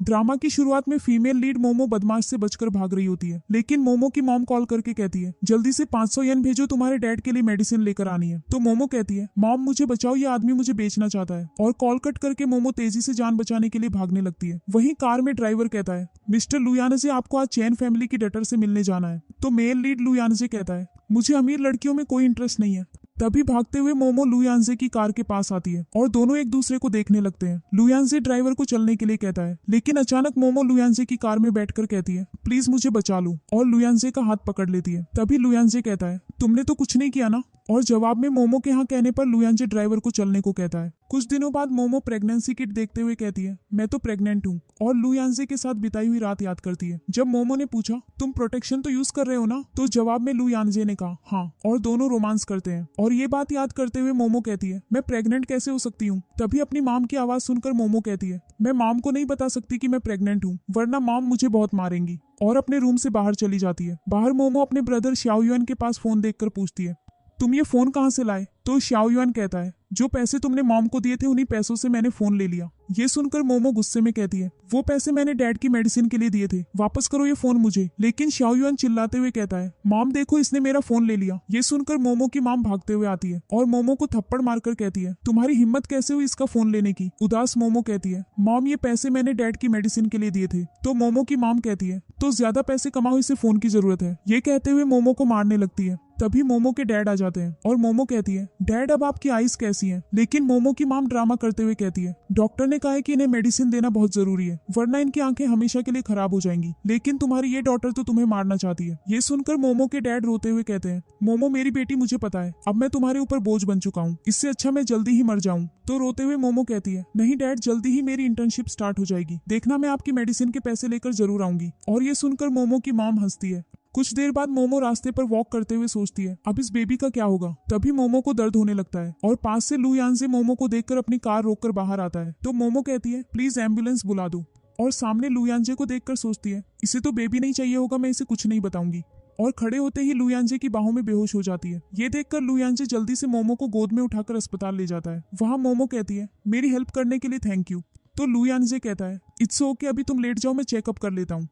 Drama की शुरुआत में फीमेल लीड मोमो बदमाश से बचकर भाग रही होती है, लेकिन मोमो की मॉम कॉल करके कहती है जल्दी से 500 येन भेजो, तुम्हारे डैड के लिए मेडिसिन लेकर आनी है। तो मोमो कहती है मॉम मुझे बचाओ, ये आदमी मुझे बेचना चाहता है। और कॉल कट करके मोमो तेजी से जान बचाने के लिए भागने लगती है। वहीं कार में ड्राइवर कहता है मिस्टर लुयानजे आपको आज चैन फैमिली की डटर से मिलने जाना है। तो मेल लीड लुयानजे कहता है मुझे अमीर लड़कियों में कोई इंटरेस्ट नहीं है। तभी भागते हुए मोमो लुयानजे की कार के पास आती है और दोनों एक दूसरे को देखने लगते हैं। लुयानजे ड्राइवर को चलने के लिए कहता है, लेकिन अचानक मोमो लुयानजे की कार में बैठकर कहती है प्लीज मुझे बचा लो, और लुयानजे का हाथ पकड़ लेती है। तभी लुयानजे कहता है तुमने तो कुछ नहीं किया ना। और जवाब में मोमो के यहाँ कहने पर लुयानजे ड्राइवर को चलने को कहता है। कुछ दिनों बाद मोमो प्रेगनेंसी किट देखते हुए कहती है मैं तो प्रेग्नेंट हूँ, और लुयानजे के साथ बिताई हुई रात याद करती है। जब मोमो ने पूछा तुम प्रोटेक्शन तो यूज कर रहे हो ना, तो जवाब में लुयानजे ने कहा हाँ, और दोनों रोमांस करते हैं। और ये बात याद करते हुए मोमो कहती है मैं प्रेग्नेंट कैसे हो सकती हूँ। तभी अपनी माम की आवाज सुनकर मोमो कहती है मैं माम को नहीं बता सकती कि मैं प्रेग्नेंट हूँ, वरना माम मुझे बहुत मारेंगी। और अपने रूम से बाहर चली जाती है। बाहर मोमो अपने ब्रदर शाओयुआन के पास फोन देखकर पूछती है तुम ये फोन कहाँ से लाए। तो शाओयुआन कहता है जो पैसे तुमने मॉम को दिए थे उन्हीं पैसों से मैंने फोन ले लिया। ये सुनकर मोमो गुस्से में कहती है वो पैसे मैंने डैड की मेडिसिन के लिए दिए थे, वापस करो ये फोन मुझे। लेकिन शाओयुआन चिल्लाते हुए कहता है मॉम देखो इसने मेरा फोन ले लिया। ये सुनकर मोमो की मॉम भागते हुए आती है और मोमो को थप्पड़ मारकर कहती है तुम्हारी हिम्मत कैसे हुई इसका फोन लेने की। उदास मोमो कहती है मॉम ये पैसे मैंने डैड की मेडिसिन के लिए दिए थे। तो मोमो की मॉम कहती है तो ज्यादा पैसे कमाओ, इसे फोन की जरूरत है। ये कहते हुए मोमो को मारने लगती है। तभी मोमो के डैड आ जाते हैं और मोमो कहती है डैड अब आपकी आईज कैसी हैं। लेकिन मोमो की माम ड्रामा करते हुए कहती है डॉक्टर ने कहा है कि इन्हें मेडिसिन देना बहुत जरूरी है, वरना इनकी आंखें हमेशा के लिए खराब हो जाएंगी। लेकिन तुम्हारी ये डॉक्टर तो तुम्हें मारना चाहती है। ये सुनकर मोमो के डैड रोते हुए कहते हैं मोमो मेरी बेटी मुझे पता है, अब मैं तुम्हारे ऊपर बोझ बन चुका हूँ, इससे अच्छा मैं जल्दी ही मर जाऊँ। तो रोते हुए मोमो कहती है नहीं डैड, जल्दी ही मेरी इंटर्नशिप स्टार्ट हो जाएगी, देखना मैं आपकी मेडिसिन के पैसे लेकर जरूर आऊंगी। और ये सुनकर मोमो की मॉम हंसती है। कुछ देर बाद मोमो रास्ते पर वॉक करते हुए सोचती है अब इस बेबी का क्या होगा। तभी मोमो को दर्द होने लगता है और पास से लुयानजे मोमो को देखकर अपनी कार रोककर बाहर आता है। तो मोमो कहती है प्लीज एम्बुलेंस बुला दो। और सामने लुयानजे को देखकर सोचती है इसे तो बेबी नहीं चाहिए होगा, मैं इसे कुछ नहीं बताऊंगी। और खड़े होते ही लुयानजे की बाहों में बेहोश हो जाती है। ये देखकर लुयानजे जल्दी से मोमो को गोद में उठाकर अस्पताल ले जाता है। वहाँ मोमो कहती है मेरी हेल्प करने के लिए थैंक यू। तो लुयानजे कहता है इट्स ओके, अभी तुम लेट जाओ, मैं चेकअप कर लेता हूँ।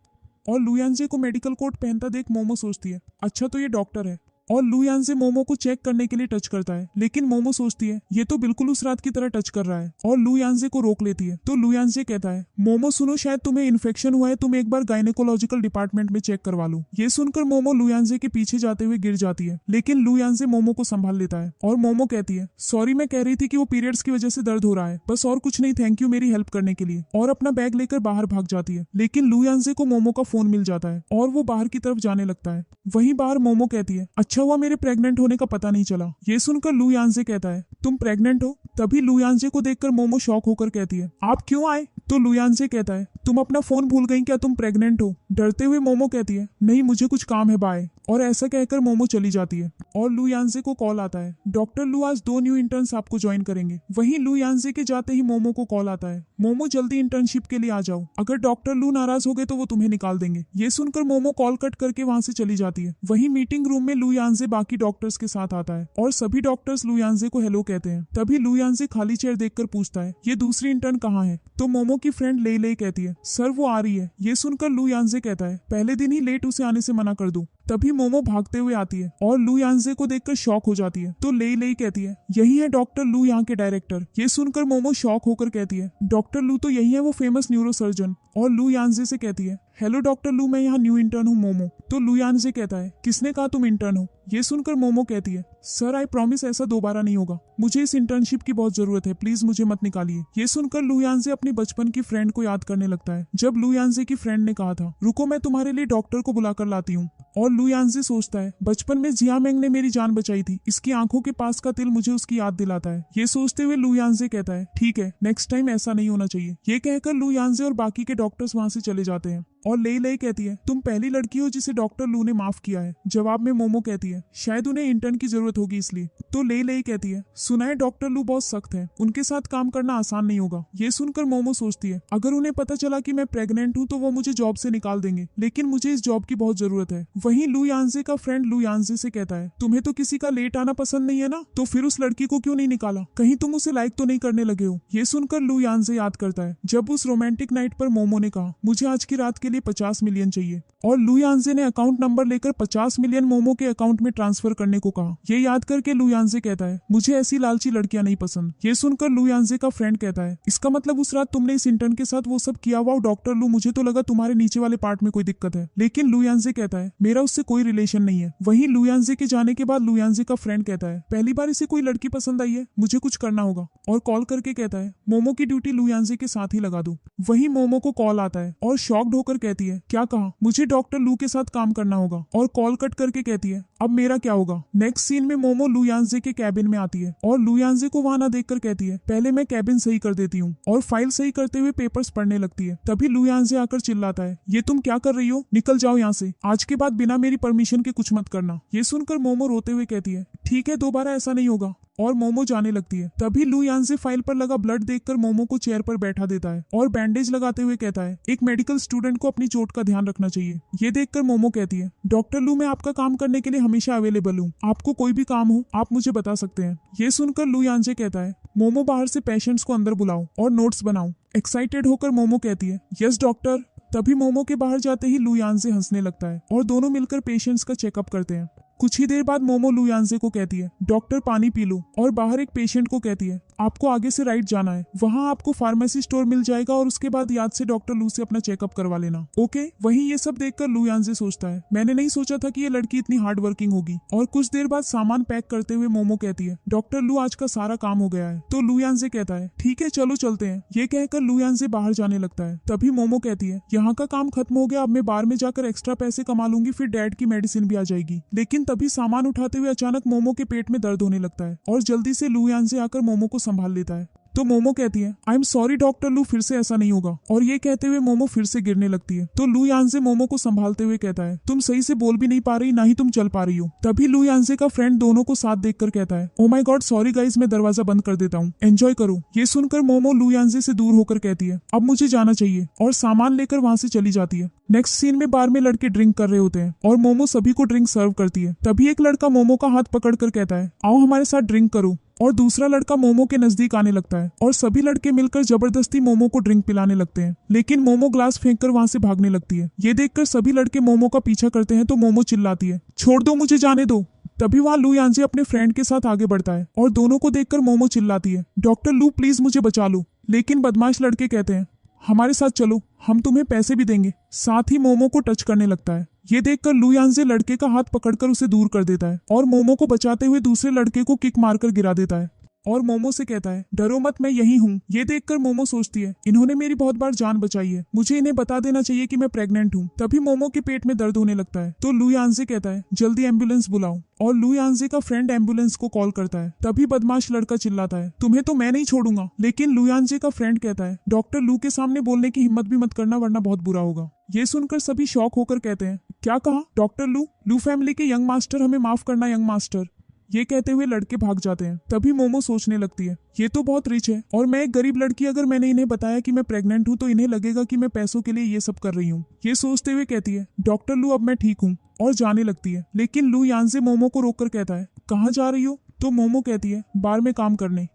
और लुयानजे को मेडिकल कोट पहनता देख मोमो सोचती है अच्छा तो ये डॉक्टर है। और लुयानजे मोमो को चेक करने के लिए टच करता है, लेकिन मोमो सोचती है ये तो बिल्कुल उस रात की तरह टच कर रहा है और लुयानजे को रोक लेती है। तो लुयानजे कहता है मोमो सुनो, शायद तुम्हें इन्फेक्शन हुआ है, तुम एक बार गायनेकोलॉजिकल डिपार्टमेंट में चेक करवा लो। ये सुनकर मोमो लुयानजे के पीछे जाते हुए गिर जाती है, लेकिन लुयानजे मोमो को संभाल लेता है। और मोमो कहती है सॉरी, मैं कह रही थी कि वो पीरियड्स की वजह से दर्द हो रहा है, बस और कुछ नहीं, थैंक यू मेरी हेल्प करने के लिए। और अपना बैग लेकर बाहर भाग जाती है। लेकिन लुयानजे को मोमो का फोन मिल जाता है और वो बाहर की तरफ जाने लगता है। वहीं बाहर मोमो कहती है अच्छा हुआ मेरे प्रेग्नेंट होने का पता नहीं चला। ये सुनकर लुयानजे कहता है तुम प्रेग्नेंट हो। तभी लुयानजे को देखकर मोमो शॉक होकर कहती है आप क्यों आए। तो लुयानजे कहता है तुम अपना फोन भूल गई क्या, तुम प्रेग्नेंट हो। डरते हुए मोमो कहती है नहीं मुझे कुछ काम है, बाय। और ऐसा कहकर मोमो चली जाती है। और लुयानजे को कॉल आता है डॉक्टर लू आज 2 न्यू इंटर्न्स आपको ज्वाइन करेंगे। वहीं लुयानजे के जाते ही मोमो को कॉल आता है मोमो जल्दी इंटर्नशिप के लिए आ जाओ, अगर डॉक्टर लू नाराज हो गए तो वो तुम्हें निकाल देंगे। ये सुनकर मोमो कॉल कट करके वहां से चली जाती है। वहीं मीटिंग रूम में लुयानजे बाकी डॉक्टर्स के साथ आता है और सभी डॉक्टर्स लुयानजे को हेलो कहते हैं। तभी लुयानजे खाली चेयर देखकर पूछता है ये दूसरी इंटर्न कहाँ है। तो मोमो की फ्रेंड ले ले कहती है सर वो आ रही है। ये सुनकर लुयानजे कहता है पहले दिन ही लेट उसे आने से मना कर दो। तभी मोमो भागते हुए आती है और लुयानजे को देखकर शॉक हो जाती है। तो ले कहती है यही है डॉक्टर लू, यहाँ के डायरेक्टर। ये सुनकर मोमो शॉक होकर कहती है डॉक्टर लू तो यही है, वो फेमस न्यूरोसर्जन। और लुयानजे से कहती है हेलो डॉक्टर लू, मैं यहाँ न्यू इंटर्न हूँ मोमो। तो लुयानजे कहता है किसने कहा तुम इंटर्न हो। ये सुनकर मोमो कहती है सर आई प्रॉमिस ऐसा दोबारा नहीं होगा, मुझे इस इंटर्नशिप की बहुत जरूरत है, प्लीज मुझे मत निकालिए। ये सुनकर लुयानजे अपनी बचपन की फ्रेंड को याद करने लगता है, जब लुयानजे की फ्रेंड ने कहा था रुको मैं तुम्हारे लिए डॉक्टर को बुलाकर लाती हूँ। और लुयानजे सोचता है बचपन में जियामेंग ने मेरी जान बचाई थी, इसकी आंखों के पास का तिल मुझे उसकी याद दिलाता है। ये सोचते हुए लुयानजे कहता है ठीक है नेक्स्ट टाइम ऐसा नहीं होना चाहिए। ये कहकर लुयानजे और बाकी के डॉक्टर्स वहां से चले जाते हैं। और लेई कहती है तुम पहली लड़की हो जिसे डॉक्टर लू ने माफ किया है। जवाब में मोमो कहती है शायद उन्हें इंटर्न की जरूरत होगी इसलिए। तो लेई कहती है सुना है डॉक्टर लू बहुत सख्त है, उनके साथ काम करना आसान नहीं होगा। ये सुनकर मोमो सोचती है अगर उन्हें पता चला कि मैं प्रेग्नेंट हूँ तो वो मुझे जॉब से निकाल देंगे, लेकिन मुझे इस जॉब की बहुत जरूरत है। वहीं लू यानजे का फ्रेंड लू यानजे से कहता है तुम्हें तो किसी का लेट आना पसंद नहीं है ना, तो फिर उस लड़की को क्यों नहीं निकाला, कहीं तुम उसे लाइक तो नहीं करने लगे हो। ये सुनकर लू यानजे याद करता है जब उस रोमांटिक नाइट पर मोमो ने कहा मुझे आज की रात के लिए 50 मिलियन चाहिए, और लू यानजे ने अकाउंट नंबर लेकर 50 मिलियन मोमो के अकाउंट में ट्रांसफर करने को कहा। ये याद करके लू यानजे कहता है मुझे ऐसी लालची लड़कियां नहीं पसंद। ये सुनकर लू यानजे का फ्रेंड कहता है इसका मतलब उस रात तुमने इस इंटर्न के साथ वो सब किया हुआ डॉक्टर लू, मुझे तो लगा तुम्हारे नीचे वाले पार्ट में कोई दिक्कत है। लेकिन लू यानजे कहता है मेरा उससे कोई रिलेशन नहीं है। वहीं लू यानजे के जाने के बाद लू यानजे का फ्रेंड कहता है पहली बार इसे कोई लड़की पसंद आई है, मुझे कुछ करना होगा, और कॉल करके कहता है मोमो की ड्यूटी लू यानजे के साथ ही लगा दूं। वहीं मोमो को कॉल आता है और शॉक्ड होकर कहती है क्या कहा, मुझे डॉक्टर लू के साथ काम करना होगा, और कॉल कट करके कहती है अब मेरा क्या होगा। नेक्स्ट सीन में मोमो लू यानजे के कैबिन में आती है और लू यानजे को वहां ना देखकर कहती है पहले मैं कैबिन सही कर देती हूँ, और फाइल सही करते हुए पेपर्स पढ़ने लगती है। तभी लू यानजे आकर चिल्लाता है ये तुम क्या कर रही हो, निकल जाओ यहाँ से, आज के बाद बिना मेरी परमिशन के कुछ मत करना। ये सुनकर मोमो रोते हुए कहती है ठीक है दोबारा ऐसा नहीं होगा, और मोमो जाने लगती है। तभी लू यानजे फाइल पर लगा ब्लड देखकर मोमो को चेयर पर बैठा देता है और बैंडेज लगाते हुए कहता है एक मेडिकल स्टूडेंट को अपनी चोट का ध्यान रखना चाहिए। ये देखकर मोमो कहती है डॉक्टर लू मैं आपका काम करने के लिए हमेशा अवेलेबल हूँ, आपको कोई भी काम हो आप मुझे बता सकते हैं। ये सुनकर लू यानजे कहता है मोमो बाहर से पेशेंट्स को अंदर बुलाओ और नोट्स बनाओ। एक्साइटेड होकर मोमो कहती है यस डॉक्टर। तभी मोमो के बाहर जाते ही लू यानजे हंसने लगता है और दोनों मिलकर पेशेंट्स का चेकअप करते हैं। कुछ ही देर बाद मोमो लू यानजे को कहती है डॉक्टर पानी पी लो, और बाहर एक पेशेंट को कहती है आपको आगे से राइट जाना है, वहां आपको फार्मेसी स्टोर मिल जाएगा, और उसके बाद याद से डॉक्टर लू से अपना चेकअप करवा लेना ओके। वहीं ये सब देखकर लू यानजे सोचता है मैंने नहीं सोचा था कि ये लड़की इतनी हार्ड वर्किंग होगी। और कुछ देर बाद सामान पैक करते हुए मोमो कहती है डॉक्टर लू आज का सारा काम हो गया है। तो लू यानजे कहता है ठीक है चलो चलते हैं। ये कहकर लू यानजे बाहर जाने लगता है। तभी मोमो कहती है यहाँ का काम खत्म हो गया, अब मैं बार में जाकर एक्स्ट्रा पैसे कमा लूंगी, फिर डैड की मेडिसिन भी आ जाएगी। लेकिन तभी सामान उठाते हुए अचानक मोमो के पेट में दर्द होने लगता है और जल्दी से लू यानजे आकर मोमो को संभाल लेता है। तो मोमो कहती है आई एम सॉरी डॉक्टर लू, फिर से ऐसा नहीं होगा, और ये कहते हुए मोमो फिर से गिरने लगती है। तो लू यानजे मोमो को संभालते हुए कहता है तुम सही से बोल भी नहीं पा रही, ना ही तुम चल पा रही हो। तभी लू यानजे का फ्रेंड दोनों को साथ देखकर कहता है oh my God sorry guys, मैं दरवाजा बंद कर देता हूँ, एंजॉय करो। ये सुनकर मोमो लू यानजे से दूर होकर कहती है अब मुझे जाना चाहिए, और सामान लेकर वहां से चली जाती है। नेक्स्ट सीन में बार में लड़के ड्रिंक कर रहे होते हैं और मोमो सभी को ड्रिंक सर्व करती है। तभी एक लड़का मोमो का हाथ पकड़कर कहता है आओ हमारे साथ ड्रिंक करो, और दूसरा लड़का मोमो के नजदीक आने लगता है और सभी लड़के मिलकर जबरदस्ती मोमो को ड्रिंक पिलाने लगते हैं। लेकिन मोमो ग्लास फेंककर वहां से भागने लगती है। ये देखकर सभी लड़के मोमो का पीछा करते हैं तो मोमो चिल्लाती है छोड़ दो मुझे जाने दो। तभी वहां लू यानजे अपने फ्रेंड के साथ आगे बढ़ता है और दोनों को देखकर मोमो चिल्लाती है डॉक्टर लू प्लीज मुझे बचा लो। लेकिन बदमाश लड़के कहते हैं हमारे साथ चलो, हम तुम्हें पैसे भी देंगे। साथ ही मोमो को टच करने लगता है। ये देखकर लू यानजे लड़के का हाथ पकड़कर उसे दूर कर देता है और मोमो को बचाते हुए दूसरे लड़के को किक मारकर गिरा देता है और मोमो से कहता है डरो मत मैं यही हूँ। ये देखकर मोमो सोचती है इन्होंने मेरी बहुत बार जान बचाई है, मुझे इन्हें बता देना चाहिए कि मैं प्रेग्नेंट हूँ। तभी मोमो के पेट में दर्द होने लगता है तो लू यानजे कहता है जल्दी एम्बुलेंस बुलाओ, और लू यानजे का फ्रेंड एम्बुलेंस को कॉल करता है। तभी बदमाश लड़का चिल्लाता है तुम्हें तो मैं नहीं छोड़ूंगा। लेकिन लू यानजे का फ्रेंड कहता है डॉक्टर लू के सामने बोलने की हिम्मत भी मत करना, वरना बहुत बुरा होगा। ये सुनकर सभी शॉक होकर कहते हैं क्या कहा डॉक्टर लू, लू फैमिली के यंग मास्टर, हमें माफ करना यंग मास्टर। ये कहते हुए लड़के भाग जाते हैं। तभी मोमो सोचने लगती है ये तो बहुत रिच है, और मैं एक गरीब लड़की, अगर मैंने इन्हें बताया कि मैं प्रेग्नेंट हूँ तो इन्हें लगेगा कि मैं पैसों के लिए ये सब कर रही हूँ। ये सोचते हुए कहती है डॉक्टर लू अब मैं ठीक हूँ, और जाने लगती है। लेकिन लू यानजे मोमो को रोककर कहता है कहाँ जा रही हो। तो मोमो कहती है बार में काम करने।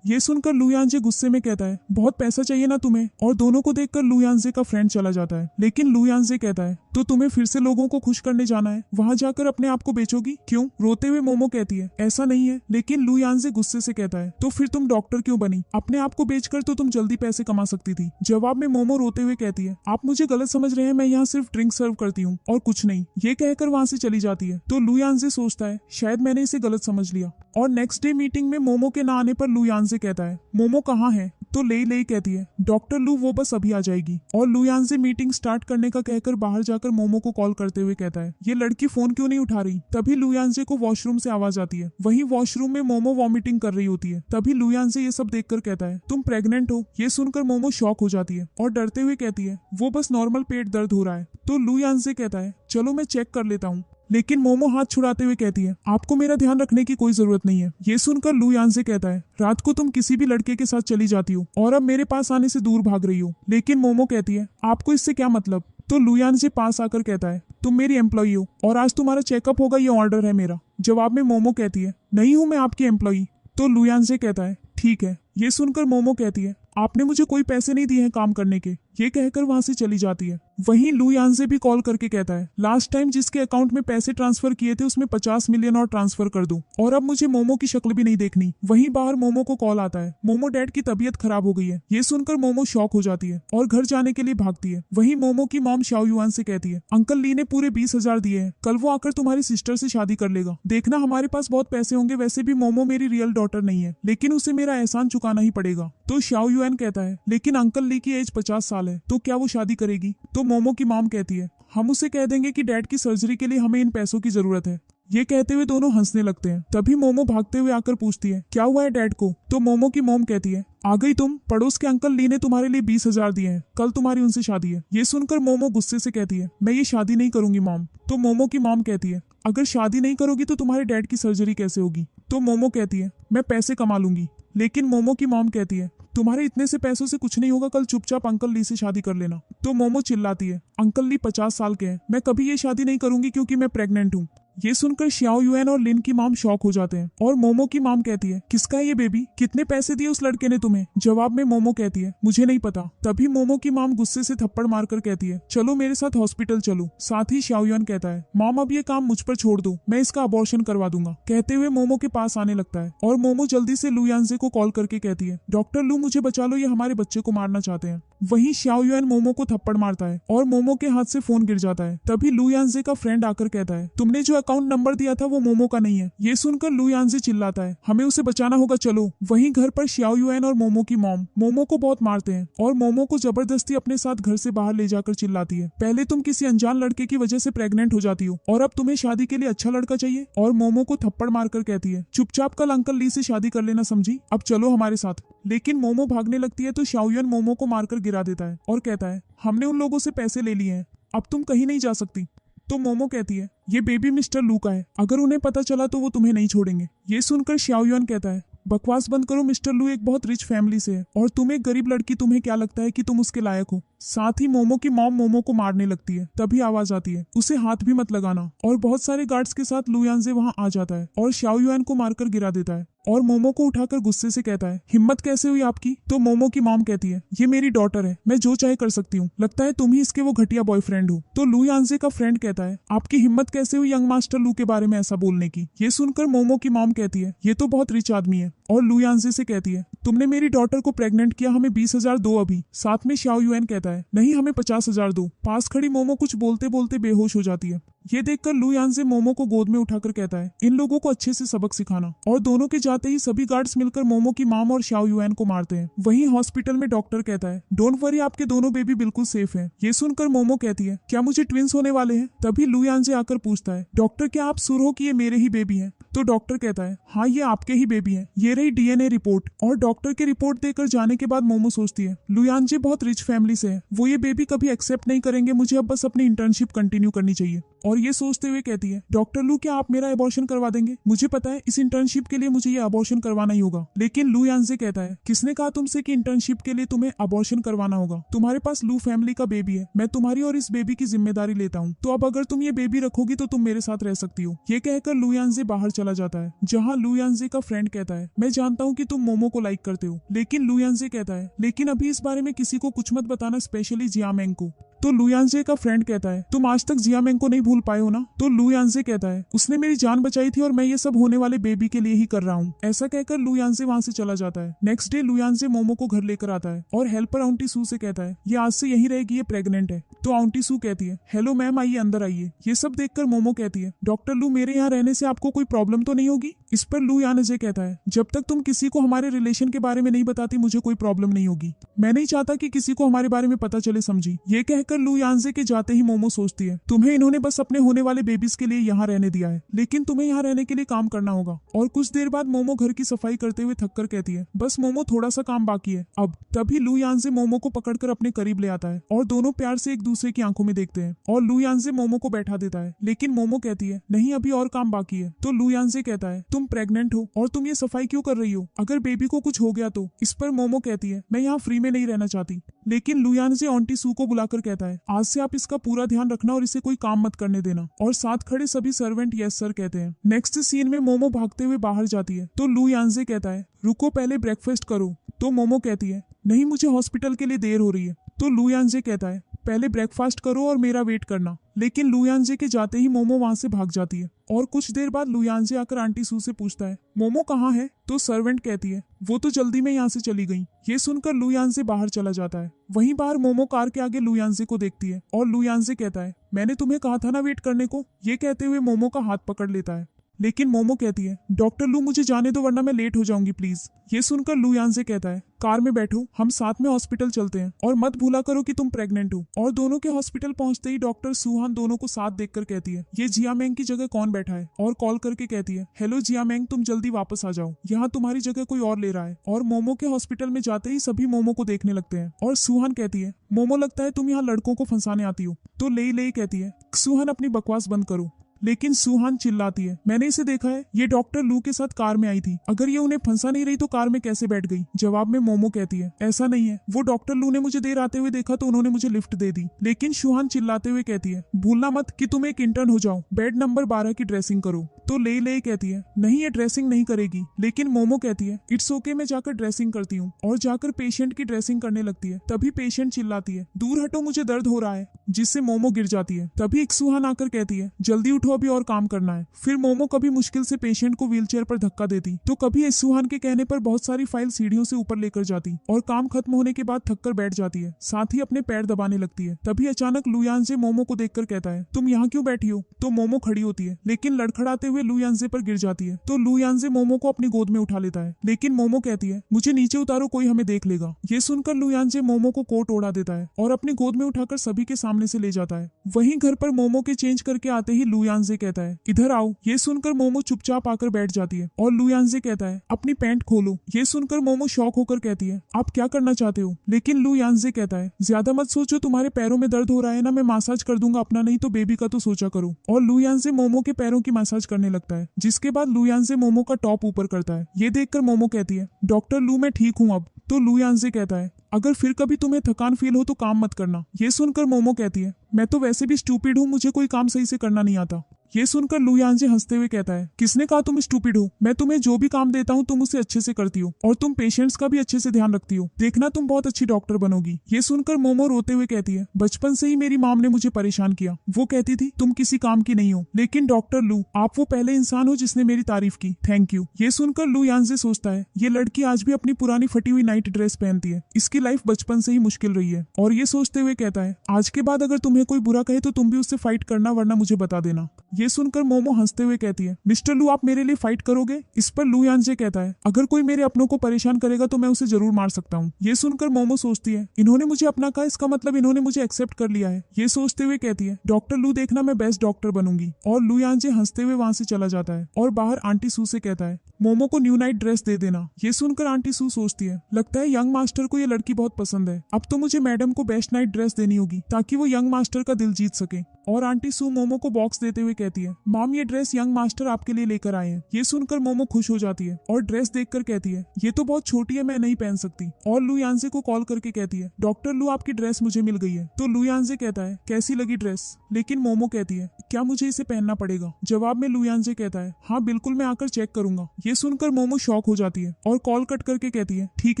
ये सुनकर लू यानजे गुस्से में कहता है बहुत पैसा चाहिए ना तुम्हें, और दोनों को देखकर लू यानजे का फ्रेंड चला जाता है। लेकिन लू यानजे कहता है तो तुम्हें फिर से लोगों को खुश करने जाना है, वहां जाकर अपने आप को बेचोगी क्यों। रोते हुए मोमो कहती है ऐसा नहीं है। लेकिन लू यानजे गुस्से से कहता है तो फिर तुम डॉक्टर क्यों बनी, अपने आप को बेचकर तो तुम जल्दी पैसे कमा सकती थी। जवाब में मोमो रोते हुए कहती है आप मुझे गलत समझ रहे हैं, मैं यहाँ सिर्फ ड्रिंक सर्व करती हूँ और कुछ नहीं। ये कहकर वहां से चली जाती है। तो लू यानजे सोचता है शायद मैंने इसे गलत समझ लिया। और नेक्स्ट डे मीटिंग में मोमो के ना आने पर लू यानजे कहता है मोमो कहाँ है, तो ले कहती है डॉक्टर लू वो बस अभी आ जाएगी। और लुयान से मीटिंग स्टार्ट करने का कहकर बाहर जाकर मोमो को कॉल करते हुए कहता है ये लड़की फोन क्यों नहीं उठा रही। तभी लुयानजे को वॉशरूम से आवाज आती है। वहीं वॉशरूम में मोमो वॉमिटिंग कर रही होती है। तभी लुयानजे ये सब देखकर कहता है तुम प्रेग्नेंट हो। ये सुनकर मोमो शॉक हो जाती है और डरते हुए कहती है वो बस नॉर्मल पेट दर्द हो रहा है। तो लुयानजे कहता है चलो मैं चेक कर लेता हूँ। लेकिन मोमो हाथ छुड़ाते हुए कहती है आपको मेरा ध्यान रखने की कोई जरूरत नहीं है। ये सुनकर लुयानजे कहता है रात को तुम किसी भी लड़के के साथ चली जाती हो और अब मेरे पास आने से दूर भाग रही हो। लेकिन मोमो कहती है आपको इससे क्या मतलब। तो लुयानजे पास आकर कहता है तुम मेरी एम्प्लॉई हो और आज तुम्हारा चेकअप होगा, ये ऑर्डर है मेरा। जवाब में मोमो कहती है नहीं हूं मैं आपकी एम्प्लॉई। तो लुयानजे कहता है ठीक है। ये सुनकर मोमो कहती है आपने मुझे कोई पैसे नहीं दिए हैं काम करने के। ये कहकर वहां से चली जाती है। वहीं लुयानजे भी कॉल करके कहता है लास्ट टाइम जिसके अकाउंट में पैसे ट्रांसफर किए थे उसमें 50 मिलियन और ट्रांसफर कर दो और अब मुझे मोमो की शक्ल भी नहीं देखनी। वहीं बाहर मोमो को कॉल आता है मोमो डैड की तबीयत खराब हो गई है। ये सुनकर मोमो शॉक हो जाती है और घर जाने के लिए भागती है। वहीं मोमो की मॉम शाओ युआन से कहती है अंकल ली ने पूरे 20,000 दिए हैं, कल वो आकर तुम्हारी सिस्टर से शादी कर लेगा। देखना हमारे पास बहुत पैसे होंगे। वैसे भी मोमो मेरी रियल डॉटर नहीं है लेकिन उसे मेरा एहसान चुकाना ही पड़ेगा। तो शाओ युआन कहता है लेकिन अंकल ली की एज 50 साल है तो क्या वो शादी करेगी। तो मोमो की मॉम कहती है हम उसे कह देंगे कि डैड की सर्जरी के लिए हमें इन पैसों की जरूरत है। ये कहते हुए दोनों हंसने लगते हैं। तभी मोमो भागते हुए आकर पूछती है क्या हुआ है डैड को। तो मोमो की मॉम कहती है आ गई तुम। पड़ोस के अंकल ली ने तुम्हारे लिए 20,000 दिए हैं, कल तुम्हारी उनसे शादी है। ये सुनकर मोमो गुस्से से कहती है मैं ये शादी नहीं करूंगी मॉम। तो मोमो की मॉम कहती है अगर शादी नहीं करोगी तो तुम्हारे डैड की सर्जरी कैसे होगी। तो मोमो कहती है मैं पैसे कमा लूंगी। लेकिन मोमो की मॉम कहती है तुम्हारे इतने से पैसों से कुछ नहीं होगा, कल चुपचाप अंकल ली से शादी कर लेना। तो मोमो चिल्लाती है अंकल ली 50 साल के हैं, मैं कभी ये शादी नहीं करूंगी क्योंकि मैं प्रेग्नेंट हूँ। ये सुनकर शाओ युआन और लिन की माम शॉक हो जाते हैं और मोमो की माम कहती है किसका है ये बेबी, कितने पैसे दिए उस लड़के ने तुम्हें। जवाब में मोमो कहती है मुझे नहीं पता। तभी मोमो की माम गुस्से से थप्पड़ मारकर कहती है चलो मेरे साथ हॉस्पिटल चलो। साथ ही शाओ युआन कहता है माम अब ये काम मुझ पर छोड़ दो, मैं इसका अबॉर्शन करवा दूंगा। कहते हुए मोमो के पास आने लगता है और मोमो जल्दी से लुयानजे को कॉल करके कहती है डॉक्टर लू मुझे बचा लो, ये हमारे बच्चे को मारना चाहते हैं। वहीं शाओ युआन मोमो को थप्पड़ मारता है और मोमो के हाथ से फोन गिर जाता है। तभी लुयानजे का फ्रेंड आकर कहता है तुमने जो अकाउंट नंबर दिया था वो मोमो का नहीं है। ये सुनकर लुयानजे चिल्लाता है हमें उसे बचाना होगा चलो। वहीं घर पर शाओ युआन और मोमो की मॉम मोमो को बहुत मारते हैं और मोमो को जबरदस्ती अपने साथ घर से बाहर ले जाकर चिल्लाती है पहले तुम किसी अनजान लड़के की वजह से प्रेग्नेंट हो जाती हो और अब तुम्हें शादी के लिए अच्छा लड़का चाहिए। और मोमो को थप्पड़ मारकर कहती है चुपचाप कल अंकल ली से शादी कर लेना समझी, अब चलो हमारे साथ। लेकिन मोमो भागने लगती है तो शाओ युआन मोमो को मारकर गिरा देता है और कहता है हमने उन लोगों से पैसे ले लिए हैं, अब तुम कहीं नहीं जा सकती। तो मोमो कहती है ये बेबी मिस्टर लू का है, अगर उन्हें पता चला तो वो तुम्हें नहीं छोड़ेंगे। ये सुनकर शाओ युआन कहता है बकवास बंद करो, मिस्टर लू एक बहुत रिच फैमिली से है और तुम एक गरीब लड़की, तुम्हें क्या लगता है कि तुम उसके लायक हो। साथ ही मोमो की मॉम मोमो को मारने लगती है। तभी आवाज आती है उसे हाथ भी मत लगाना और बहुत सारे गार्ड्स के साथ लुयानजे वहां आ जाता है और शाओ युआन को मारकर गिरा देता है और मोमो को उठाकर गुस्से से कहता है हिम्मत कैसे हुई आपकी। तो मोमो की मॉम कहती है ये मेरी डॉटर है, मैं जो चाहे कर सकती हूँ, लगता है तुम ही इसके वो घटिया बॉयफ्रेंड हो। तो लुयानजे का फ्रेंड कहता है आपकी हिम्मत कैसे हुई यंग मास्टर लू के बारे में ऐसा बोलने की। ये सुनकर मोमो की मॉम कहती है ये तो बहुत रिच आदमी है और लुयानजे से कहती है तुमने मेरी डॉटर को प्रेग्नेंट किया, हमें 20,000 दो अभी। साथ में शाओ युआन कहता है नहीं हमें 50,000 दो। पास खड़ी मोमो कुछ बोलते बोलते बेहोश हो जाती है। ये देखकर लुयानजे मोमो को गोद में उठाकर कहता है इन लोगों को अच्छे से सबक सिखाना। और दोनों के जाते ही सभी गार्ड्स मिलकर मोमो की माम और शाओ युआन को मारते हैं। वहीं हॉस्पिटल में डॉक्टर कहता है डोंट वरी, आपके दोनों बेबी बिल्कुल सेफ हैं। ये सुनकर मोमो कहती है क्या मुझे ट्विंस होने वाले हैं। तभी लुयानजे आकर पूछता है डॉक्टर क्या आप सुर हो कि ये मेरे ही बेबी हैं। तो डॉक्टर कहता है हाँ ये आपके ही बेबी हैं, ये रही डीएनए रिपोर्ट। और डॉक्टर की रिपोर्ट देकर जाने के बाद मोमो सोचती है लुयानजे बहुत रिच फैमिली से है, वो ये बेबी कभी एक्सेप्ट नहीं करेंगे, मुझे अब बस अपनी इंटर्नशिप कंटिन्यू करनी चाहिए। और ये सोचते हुए कहती है डॉक्टर लू क्या आप मेरा अबॉर्शन करवा देंगे, मुझे पता है इस इंटर्नशिप के लिए मुझे ये अबॉर्शन करवाना ही होगा। लेकिन लुयानजे कहता है किसने कहा तुमसे कि इंटर्नशिप के लिए तुम्हें अबॉर्शन करवाना होगा, तुम्हारे पास लू फैमिली का बेबी है, मैं तुम्हारी और इस बेबी की जिम्मेदारी लेता हूँ, तो अब अगर तुम ये बेबी रखोगी तो तुम मेरे साथ रह सकती हो। ये कहकर लुयानजे बाहर चला जाता है जहाँ लुयानजे का फ्रेंड कहता है मैं जानता हूँ कि तुम मोमो को लाइक करते हो। लेकिन लुयानजे कहता है लेकिन अभी इस बारे में किसी को कुछ मत बताना, स्पेशली जियामेंग को। तो लू यानजे का फ्रेंड कहता है तुम आज तक जिया मेंग को नहीं भूल पाए हो ना। तो लू यानजे कहता है उसने मेरी जान बचाई थी और मैं ये सब होने वाले बेबी के लिए ही कर रहा हूँ। ऐसा कहकर लू यानजे वहाँ से चला जाता है। नेक्स्ट डे लू यानजे मोमो को घर लेकर आता है और हेल्पर आंटी सू से कहता है ये आज से यहीं रहेगी, ये प्रेग्नेंट है। तो आंटी सू कहती है हेलो मैम, आइए अंदर आइए। ये सब देखकर मोमो कहती है डॉक्टर लू मेरे यहाँ रहने से आपको कोई प्रॉब्लम तो नहीं होगी। इस पर लू यानजे कहता है जब तक तुम किसी को हमारे रिलेशन के बारे में नहीं बताती मुझे कोई प्रॉब्लम नहीं होगी। मैं नहीं चाहता कि किसी को हमारे बारे में पता चले, समझी। ये कहकर लू यानजे के जाते ही मोमो सोचती है तुम्हें इन्होंने बस अपने होने वाले बेबीज के लिए यहाँ रहने दिया है, लेकिन तुम्हें यहाँ रहने के लिए काम करना होगा। और कुछ देर बाद मोमो घर की सफाई करते हुए थककर कहती है बस मोमो थोड़ा सा काम बाकी है अब। तभी लू यानजे मोमो को पकड़कर अपने करीब ले आता है और दोनों प्यार से एक दूसरे की आंखों में देखते हैं और लू यानजे मोमो को बैठा देता है, लेकिन मोमो कहती है नहीं अभी और काम बाकी है। तो लू यानजे कहता है तुम प्रेग्नेंट हो और तुम ये सफाई क्यों कर रही हो, अगर बेबी को कुछ हो गया तो। इस पर मोमो कहती है मैं यहाँ फ्री में नहीं रहना चाहती। लेकिन लू यानजे आंटी सू को बुलाकर कहता है आज से आप इसका पूरा ध्यान रखना और इसे कोई काम मत करने देना। और साथ खड़े सभी सर्वेंट यस सर कहते हैं। नेक्स्ट सीन में मोमो भागते हुए बाहर जाती है तो लू यानजे कहता है रुको पहले ब्रेकफास्ट करो। तो मोमो कहती है नहीं मुझे हॉस्पिटल के लिए देर हो रही है। तो लू यानजे कहता है पहले ब्रेकफास्ट करो और मेरा वेट करना। लेकिन लू यानजे के जाते ही मोमो वहां से भाग जाती है और कुछ देर बाद लू यानजे आकर आंटी सू से पूछता है मोमो कहाँ है। तो सर्वेंट कहती है वो तो जल्दी में यहाँ से चली गई। ये सुनकर लू यानजे बाहर चला जाता है। वहीं बाहर मोमो कार के आगे लू यानजे को देखती है और लू यानजे कहता है मैंने तुम्हें कहा था ना वेट करने को। ये कहते हुए मोमो का हाथ पकड़ लेता है, लेकिन मोमो कहती है डॉक्टर लू मुझे जाने दो वरना मैं लेट हो जाऊंगी प्लीज। ये सुनकर लू यानजे कहता है कार में बैठो, हम साथ में हॉस्पिटल चलते हैं और मत भूला करो कि तुम प्रेग्नेंट हो। और दोनों के हॉस्पिटल पहुंचते ही डॉक्टर सुहान दोनों को साथ देखकर कहती है ये जिया मेंग की जगह कौन बैठा है, और कॉल करके कहती है हेलो जिया मेंग तुम जल्दी वापस आ जाओ, यहाँ तुम्हारी जगह कोई और ले रहा है। और मोमो के हॉस्पिटल में जाते ही सभी मोमो को देखने लगते हैं और सुहान कहती है मोमो लगता है तुम यहाँ लड़कों को फंसाने आती हो। तो लेई कहती है सुहान अपनी बकवास बंद करो। लेकिन सुहान चिल्लाती है मैंने इसे देखा है, ये डॉक्टर लू के साथ कार में आई थी, अगर ये उन्हें फंसा नहीं रही तो कार में कैसे बैठ गई। जवाब में मोमो कहती है ऐसा नहीं है, वो डॉक्टर लू ने मुझे देर आते हुए देखा तो उन्होंने मुझे लिफ्ट दे दी। लेकिन सुहान चिल्लाते हुए कहती है भूलना मत कि तुम एक इंटर्न हो जाओ, बेड नंबर 12 की ड्रेसिंग करो। तो ले कहती है नहीं ये ड्रेसिंग नहीं करेगी। लेकिन मोमो कहती है इट्स ओके मैं जाकर ड्रेसिंग करती हूँ, और जाकर पेशेंट की ड्रेसिंग करने लगती है। तभी पेशेंट चिल्लाती है दूर हटो मुझे दर्द हो रहा है, जिससे मोमो गिर जाती है। तभी एक सुहान आकर कहती है जल्दी उठो अभी और काम करना है। फिर मोमो कभी मुश्किल से पेशेंट को व्हीलचेयर पर धक्का देती तो कभी सुहान के कहने पर बहुत सारी फाइल सीढ़ियों से ऊपर लेकर जाती और काम खत्म होने के बाद थककर बैठ जाती है, साथ ही अपने पैर दबाने लगती है। तभी अचानक लू यानजे मोमो को देखकर कहता है तुम यहाँ क्यों बैठी हो। तो मोमो खड़ी होती है लेकिन लड़खड़ाते हुए लू यानजे पर गिर जाती है। तो लू यानजे मोमो को अपनी गोद में उठा लेता है, लेकिन मोमो कहती है मुझे नीचे उतारो कोई हमें देख लेगा। ये सुनकर लू यानजे मोमो को कोट ओढ़ा देता है और अपनी गोद में उठाकर सभी के सामने से ले जाता है। वहीं घर पर मोमो के चेंज करके आते ही लू यानजे कहता है इधर आओ। ये सुनकर मोमो चुपचाप आकर बैठ जाती है और लू यानजे कहता है अपनी पैंट खोलो। ये सुनकर मोमो शॉक होकर कहती है आप क्या करना चाहते हो। लेकिन लू यानजे कहता है ज्यादा मत सोचो, तुम्हारे पैरों में दर्द हो रहा है ना, मैं मसाज कर दूंगा अपना, नहीं तो बेबी का तो सोचा करो। और लू यानजे मोमो के पैरों की मसाज करने लगता है, जिसके बाद लू यानजे मोमो का टॉप ऊपर करता है। ये देखकर मोमो कहती है डॉक्टर लू मैं ठीक हूँ अब। तो लू यानजे कहता है अगर फिर कभी तुम्हें थकान फील हो तो काम मत करना। ये सुनकर मोमो कहती है मैं तो वैसे भी स्टूपिड हूँ, मुझे कोई काम सही से करना नहीं आता। ये सुनकर लू यानजे हंसते हुए कहता है किसने कहा तुम स्टूपिड हो, मैं तुम्हें जो भी काम देता हूँ तुम उसे अच्छे से करती हो और तुम पेशेंट्स का भी अच्छे से ध्यान रखती हो, देखना तुम बहुत अच्छी डॉक्टर बनोगी। ये सुनकर मोमो रोते हुए कहती है बचपन से ही मेरी मॉम ने मुझे परेशान किया, वो कहती थी तुम किसी काम की नहीं हो, लेकिन डॉक्टर लू आप वो पहले इंसान हो जिसने मेरी तारीफ की, थैंक यू। ये सुनकर लू यानजे सोचता है ये लड़की आज भी अपनी पुरानी फटी हुई नाइट ड्रेस पहनती है, इसकी लाइफ बचपन से ही मुश्किल रही है। और ये सोचते हुए कहता है आज के बाद अगर तुम्हें कोई बुरा कहे तो तुम भी उससे फाइट करना, वरना मुझे बता देना। ये सुनकर मोमो हंसते हुए कहती है मिस्टर लू आप मेरे लिए फाइट करोगे। इस पर लू यानजे कहता है अगर कोई मेरे अपनों को परेशान करेगा तो मैं उसे जरूर मार सकता हूँ। ये सुनकर मोमो सोचती है इन्होंने मुझे अपना कहा, इसका मतलब इन्होंने मुझे एक्सेप्ट कर लिया है। ये सोचते हुए कहती है डॉक्टर लू देखना मैं बेस्ट डॉक्टर बनूंगी। और लू यानजे हंसते हुए वहां से चला जाता है और बाहर आंटी सू से कहता है मोमो को न्यू नाइट ड्रेस दे देना। ये सुनकर आंटी सू सोचती है लगता है यंग मास्टर को ये लड़की बहुत पसंद है, अब तो मुझे मैडम को बेस्ट नाइट ड्रेस देनी होगी ताकि वो यंग मास्टर का दिल जीत सके। और आंटी सू मोमो को बॉक्स देते हुए कहती कहती है, मॉम ये ड्रेस यंग मास्टर आपके लिए लेकर आए हैं। ये सुनकर मोमो खुश हो जाती है और ड्रेस देखकर कहती है, ये तो बहुत छोटी है, मैं नहीं पहन सकती। और लू यांजे को कॉल करके कहती है, डॉक्टर लू आपकी ड्रेस मुझे मिल गई है। तो लू यांजे कहता है, कैसी लगी ड्रेस? लेकिन मोमो कहती है, क्या मुझे इसे पहनना पड़ेगा? जवाब में लू यांजे कहता है, हाँ बिल्कुल, मैं आकर चेक करूंगा। ये सुनकर मोमो शॉक हो जाती है और कॉल कट करके कहती है, ठीक